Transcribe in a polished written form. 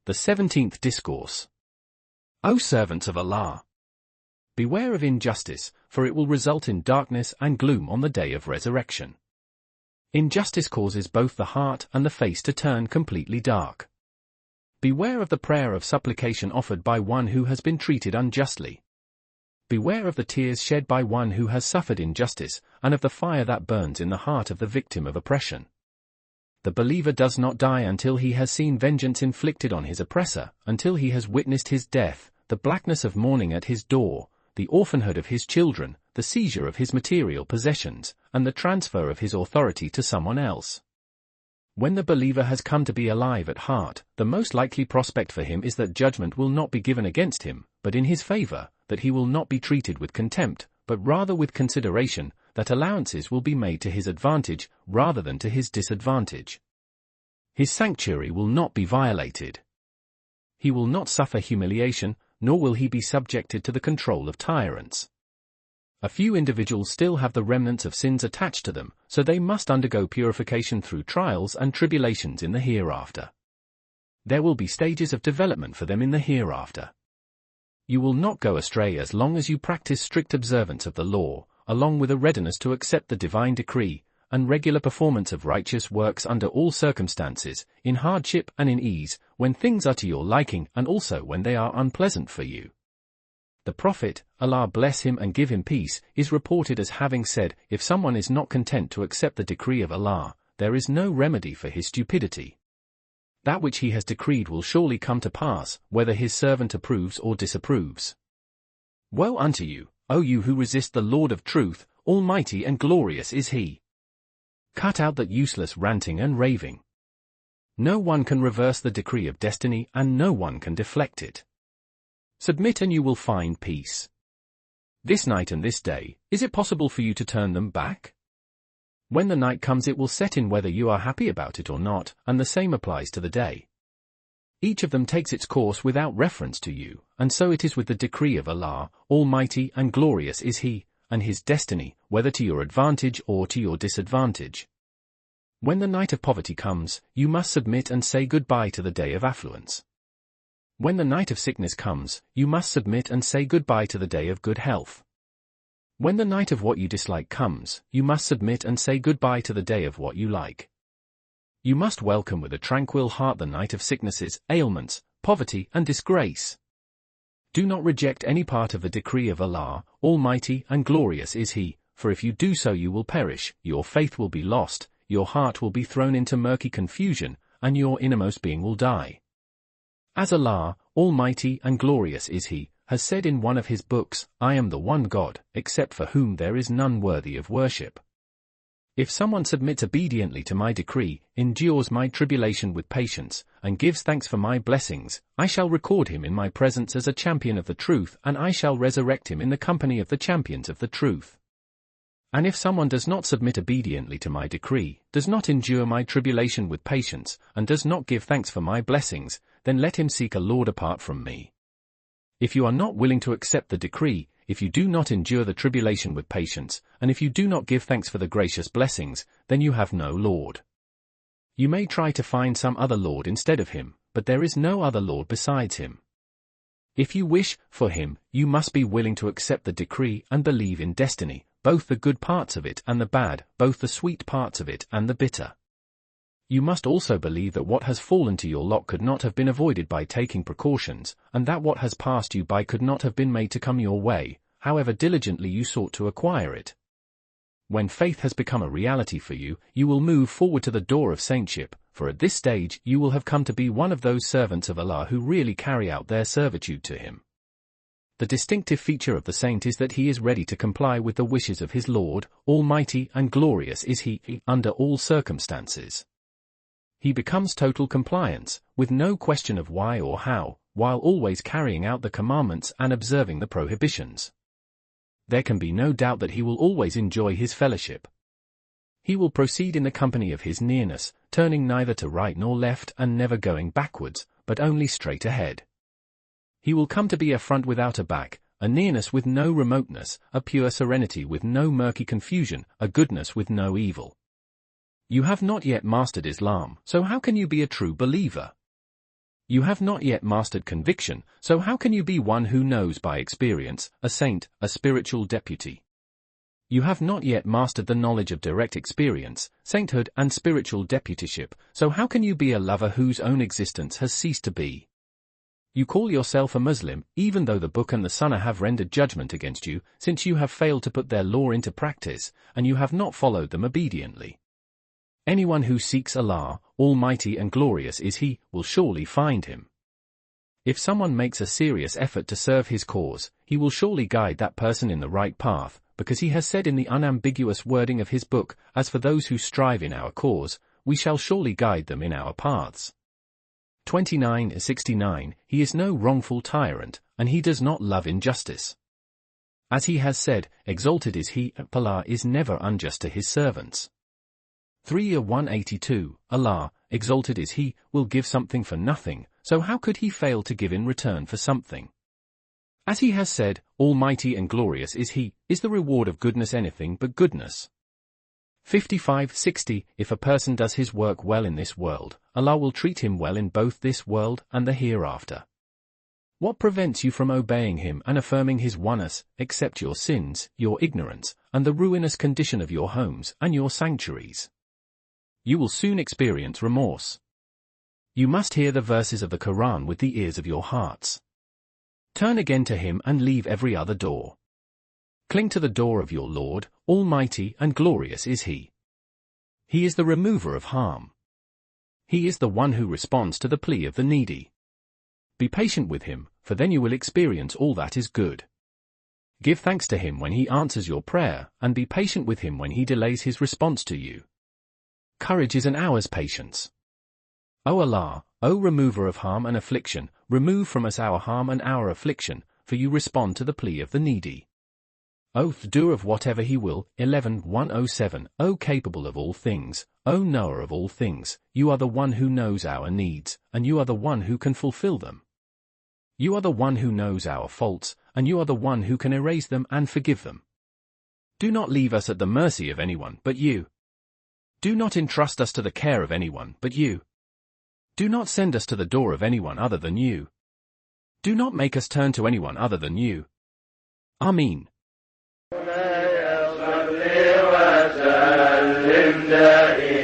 The 17th Discourse. O servants of Allah! Beware of injustice, for it will result in darkness and gloom on the day of resurrection. Injustice causes both the heart and the face to turn completely dark. Beware of the prayer of supplication offered by one who has been treated unjustly. Beware of the tears shed by one who has suffered injustice, and of the fire that burns in the heart of the victim of oppression. The believer does not die until he has seen vengeance inflicted on his oppressor, until he has witnessed his death, the blackness of mourning at his door, the orphanhood of his children, the seizure of his material possessions, and the transfer of his authority to someone else. When the believer has come to be alive at heart, the most likely prospect for him is that judgment will not be given against him, but in his favor, that he will not be treated with contempt, but rather with consideration, that allowances will be made to his advantage, rather than to his disadvantage. His sanctuary will not be violated. He will not suffer humiliation, nor will he be subjected to the control of tyrants. A few individuals still have the remnants of sins attached to them, so they must undergo purification through trials and tribulations in the hereafter. There will be stages of development for them in the hereafter. You will not go astray as long as you practice strict observance of the law, along with a readiness to accept the divine decree, and regular performance of righteous works under all circumstances, in hardship and in ease, when things are to your liking and also when they are unpleasant for you. The Prophet, Allah bless him and give him peace, is reported as having said, if someone is not content to accept the decree of Allah, there is no remedy for his stupidity. That which he has decreed will surely come to pass, whether his servant approves or disapproves. Woe unto you, O you who resist the Lord of truth, almighty and glorious is he. Cut out that useless ranting and raving. No one can reverse the decree of destiny and no one can deflect it. Submit and you will find peace. This night and this day, is it possible for you to turn them back? When the night comes it will set in whether you are happy about it or not, and the same applies to the day. Each of them takes its course without reference to you, and so it is with the decree of Allah, almighty and glorious is he, and his destiny, whether to your advantage or to your disadvantage. When the night of poverty comes, you must submit and say goodbye to the day of affluence. When the night of sickness comes, you must submit and say goodbye to the day of good health. When the night of what you dislike comes, you must submit and say goodbye to the day of what you like. You must welcome with a tranquil heart the night of sicknesses, ailments, poverty and disgrace. Do not reject any part of the decree of Allah, almighty and glorious is he, for if you do so you will perish, your faith will be lost, your heart will be thrown into murky confusion, and your innermost being will die. As Allah, almighty and glorious is he, has said in one of his books, I am the one God, except for whom there is none worthy of worship. If someone submits obediently to my decree, endures my tribulation with patience, and gives thanks for my blessings, I shall record him in my presence as a champion of the truth, and I shall resurrect him in the company of the champions of the truth. And if someone does not submit obediently to my decree, does not endure my tribulation with patience, and does not give thanks for my blessings, then let him seek a Lord apart from me. If you are not willing to accept the decree, if you do not endure the tribulation with patience, and if you do not give thanks for the gracious blessings, then you have no Lord. You may try to find some other Lord instead of him, but there is no other Lord besides him. If you wish for him, you must be willing to accept the decree and believe in destiny, both the good parts of it and the bad, both the sweet parts of it and the bitter. You must also believe that what has fallen to your lot could not have been avoided by taking precautions, and that what has passed you by could not have been made to come your way, however diligently you sought to acquire it. When faith has become a reality for you, you will move forward to the door of saintship, for at this stage you will have come to be one of those servants of Allah who really carry out their servitude to him. The distinctive feature of the saint is that he is ready to comply with the wishes of his Lord, almighty and glorious is he, under all circumstances. He becomes total compliance, with no question of why or how, while always carrying out the commandments and observing the prohibitions. There can be no doubt that he will always enjoy his fellowship. He will proceed in the company of his nearness, turning neither to right nor left and never going backwards, but only straight ahead. He will come to be a front without a back, a nearness with no remoteness, a pure serenity with no murky confusion, a goodness with no evil. You have not yet mastered Islam, so how can you be a true believer? You have not yet mastered conviction, so how can you be one who knows by experience, a saint, a spiritual deputy? You have not yet mastered the knowledge of direct experience, sainthood and spiritual deputyship, so how can you be a lover whose own existence has ceased to be? You call yourself a Muslim, even though the Book and the Sunna have rendered judgment against you, since you have failed to put their law into practice, and you have not followed them obediently. Anyone who seeks Allah, Almighty and glorious is He, will surely find Him. If someone makes a serious effort to serve His cause, He will surely guide that person in the right path, because He has said in the unambiguous wording of His book, as for those who strive in our cause, we shall surely guide them in our paths. 29:69 He is no wrongful tyrant, and He does not love injustice. As He has said, exalted is He, Allah is never unjust to His servants. 3:182 Allah, exalted is He, will give something for nothing, so how could He fail to give in return for something? As He has said, Almighty and glorious is He, is the reward of goodness anything but goodness? 55:60 If a person does his work well in this world, Allah will treat him well in both this world and the hereafter. What prevents you from obeying Him and affirming His oneness, except your sins, your ignorance, and the ruinous condition of your homes and your sanctuaries? You will soon experience remorse. You must hear the verses of the Quran with the ears of your hearts. Turn again to Him and leave every other door. Cling to the door of your Lord, Almighty and glorious is He. He is the remover of harm. He is the one who responds to the plea of the needy. Be patient with Him, for then you will experience all that is good. Give thanks to Him when He answers your prayer, and be patient with Him when He delays His response to you. Courage is an hour's patience. O Allah, O remover of harm and affliction, remove from us our harm and our affliction, for you respond to the plea of the needy. O doer of whatever He will, 11:107, O capable of all things, O knower of all things, you are the one who knows our needs, and you are the one who can fulfill them. You are the one who knows our faults, and you are the one who can erase them and forgive them. Do not leave us at the mercy of anyone but you. Do not entrust us to the care of anyone but you. Do not send us to the door of anyone other than you. Do not make us turn to anyone other than you. Ameen. وسلم دائما